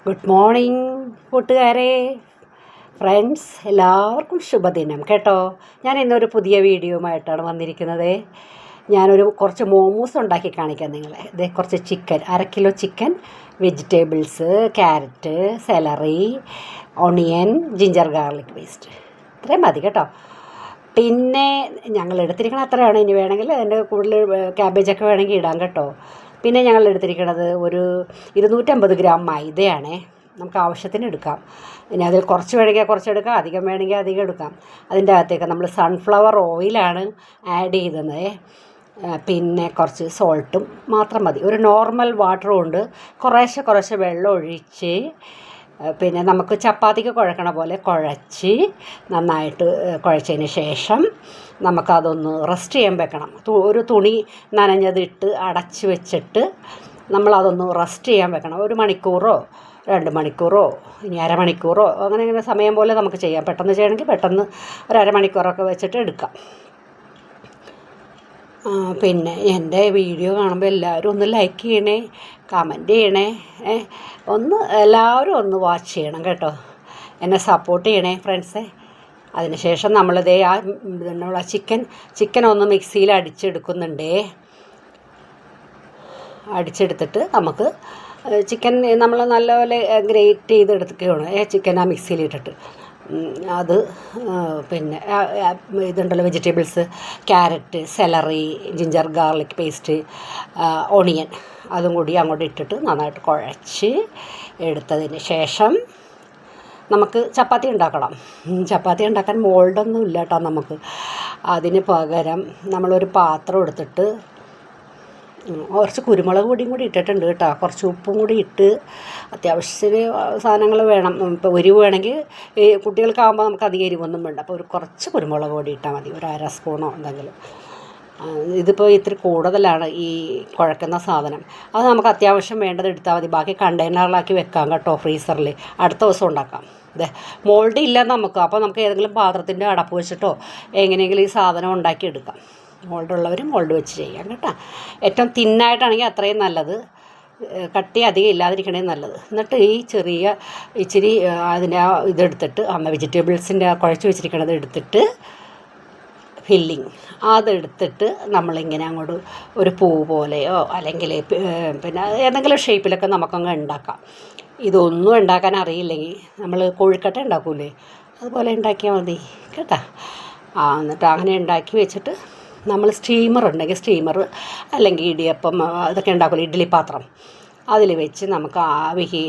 Good morning കൂട്ടുകാരെ, friends, എല്ലാവർക്കും ശുഭദിനം കേട്ടോ. ഞാൻ ഇന്നൊരു പുതിയ വീഡിയോയുമായിട്ടാണ് വന്നിരിക്കുന്നത്. ഞാനൊരു കുറച്ച് മോമോസ് ഉണ്ടാക്കി കാണിക്കാം നിങ്ങളെ. ഇത് കുറച്ച് chicken, 1/2 kilo chicken, vegetables, carrot, celery, onion, ginger garlic paste, ഇത്രയും മതി കേട്ടോ. പിന്നെ ഞങ്ങൾ എടുത്തിരിക്കണത് അത്രയാണ്. ഇനി വേണമെങ്കിൽ അതിൻ്റെ കൂടുതൽ ക്യാബേജൊക്കെ വേണമെങ്കിൽ ഇടാം കേട്ടോ. പിന്നെ ഞങ്ങൾ എടുത്തിരിക്കുന്നത് ഒരു 250 ഗ്രാം മൈദയാണേ. നമുക്ക് ആവശ്യത്തിന് എടുക്കാം. ഇനി അതിൽ കുറച്ച് വേണമെങ്കിൽ കുറച്ചെടുക്കാം, അധികം വേണമെങ്കിൽ അധികം എടുക്കാം. അതിൻ്റെ അകത്തേക്ക് നമ്മൾ സൺഫ്ലവർ ഓയിലാണ് ആഡ് ചെയ്തത്. പിന്നെ കുറച്ച് സോൾട്ടും മാത്രം മതി. ഒരു നോർമൽ വാട്ടറും ഉണ്ട്. കുറേശ്ശെ വെള്ളം ഒഴിച്ച് പിന്നെ നമുക്ക് ചപ്പാത്തിക്ക് കുഴക്കണ പോലെ കുഴച്ച് നന്നായിട്ട് കുഴച്ചതിന് ശേഷം നമുക്കതൊന്ന് റെസ്റ്റ് ചെയ്യാൻ വെക്കണം. ഒരു തുണി നനഞ്ഞതിട്ട് അടച്ച് വെച്ചിട്ട് നമ്മളതൊന്ന് റെസ്റ്റ് ചെയ്യാൻ വെക്കണം. 1 മണിക്കൂറോ 2 മണിക്കൂറോ ഇനി അരമണിക്കൂറോ അങ്ങനെ സമയം പോലെ നമുക്ക് ചെയ്യാം. പെട്ടെന്ന് ചെയ്യണമെങ്കിൽ പെട്ടെന്ന് ഒരു അരമണിക്കൂറൊക്കെ വെച്ചിട്ട് എടുക്കാം. പിന്നെ എൻ്റെ വീഡിയോ കാണുമ്പോൾ എല്ലാവരും ഒന്ന് ലൈക്ക് ചെയ്യണേ, കമൻറ്റ് ചെയ്യണേ. എല്ലാവരും ഒന്ന് വാച്ച് ചെയ്യണം കേട്ടോ. എന്നെ സപ്പോർട്ട് ചെയ്യണേ ഫ്രണ്ട്സേ. അതിനുശേഷം നമ്മളിതേ നമ്മൾ ചിക്കൻ ഒന്ന് മിക്സിയിൽ അടിച്ചെടുക്കുന്നുണ്ടേ. അടിച്ചെടുത്തിട്ട് നമുക്ക് ചിക്കൻ നമ്മൾ നല്ലപോലെ ഗ്രേറ്റ് ചെയ്തെടുക്കുകയാണ് ചിക്കൻ ആ മിക്സിയിലിട്ടിട്ട്. അത് പിന്നെ ഇതുണ്ടല്ലോ vegetables, carrot, celery, ginger garlic paste, onion, അതും കൂടി അങ്ങോട്ട് ഇട്ടിട്ട് നന്നായിട്ട് കുഴച്ച് എടുത്തതിന് ശേഷം നമുക്ക് ചപ്പാത്തി ഉണ്ടാക്കണം. ചപ്പാത്തി ഉണ്ടാക്കാൻ മോൾഡൊന്നും ഇല്ല കേട്ടോ നമുക്ക്. അതിന് പകരം നമ്മളൊരു പാത്രം എടുത്തിട്ട് കുറച്ച് കുരുമുളക് പൊടിയും കൂടി ഇട്ടിട്ടുണ്ട് കേട്ടോ. കുറച്ച് ഉപ്പും കൂടി ഇട്ട് അത്യാവശ്യത്തിന് സാധനങ്ങൾ വേണം. ഇപ്പോൾ എരിവ് വേണമെങ്കിൽ ഈ കുട്ടികൾക്കാകുമ്പോൾ നമുക്ക് അധികം എരിവൊന്നും വേണ്ട. അപ്പോൾ ഒരു കുറച്ച് കുരുമുളക് പൊടി ഇട്ടാൽ മതി, ഒരു 1/2 സ്പൂണോ എന്തെങ്കിലും. ഇതിപ്പോൾ ഇത്തിരി കൂടുതലാണ് ഈ കുഴക്കുന്ന സാധനം. അത് നമുക്ക് അത്യാവശ്യം വേണ്ടത് എടുത്താൽ മതി. ബാക്കി കണ്ടെയ്നറിലാക്കി വെക്കാം കേട്ടോ, ഫ്രീസറിൽ. അടുത്ത ദിവസം ഉണ്ടാക്കാം. അതെ, മോൾഡ് ഇല്ല നമുക്ക്. അപ്പോൾ നമുക്ക് ഏതെങ്കിലും പാത്രത്തിൻ്റെ അടപ്പ് വെച്ചിട്ടോ എങ്ങനെയെങ്കിലും ഈ സാധനം ഉണ്ടാക്കിയെടുക്കാം. മോൾഡുള്ളവർ മോൾഡ് വെച്ച് ചെയ്യാം കേട്ടോ. ഏറ്റവും തിന്നായിട്ടാണെങ്കിൽ അത്രയും നല്ലത്. കട്ടി അധികം ഇല്ലാതിരിക്കണേ നല്ലത്. എന്നിട്ട് ഈ ഇച്ചിരി അതിൻ്റെ ഇതെടുത്തിട്ട് വെജിറ്റബിൾസിൻ്റെ കുഴച്ച് വെച്ചിരിക്കണത് എടുത്തിട്ട് ഫില്ലിങ് അതെടുത്തിട്ട് നമ്മളിങ്ങനെ അങ്ങോട്ട് ഒരു പൂ പോലെയോ അല്ലെങ്കിൽ പിന്നെ ഏതെങ്കിലും ഷേപ്പിലൊക്കെ നമുക്കങ്ങ് ഉണ്ടാക്കാം. ഇതൊന്നും ഉണ്ടാക്കാൻ അറിയില്ലെങ്കിൽ നമ്മൾ കൊഴുക്കട്ട ഉണ്ടാക്കൂലേ, അതുപോലെ ഉണ്ടാക്കിയാൽ മതി കേട്ടോ. എന്നിട്ട് അങ്ങനെ ഉണ്ടാക്കി വെച്ചിട്ട് നമ്മൾ സ്റ്റീമർ ഉണ്ടെങ്കിൽ സ്റ്റീമർ, അല്ലെങ്കിൽ ഇടിയപ്പം ഇതൊക്കെ ഉണ്ടാക്കില്ല, ഇഡ്ഡലി പാത്രം, അതിൽ വെച്ച് നമുക്ക് ആവി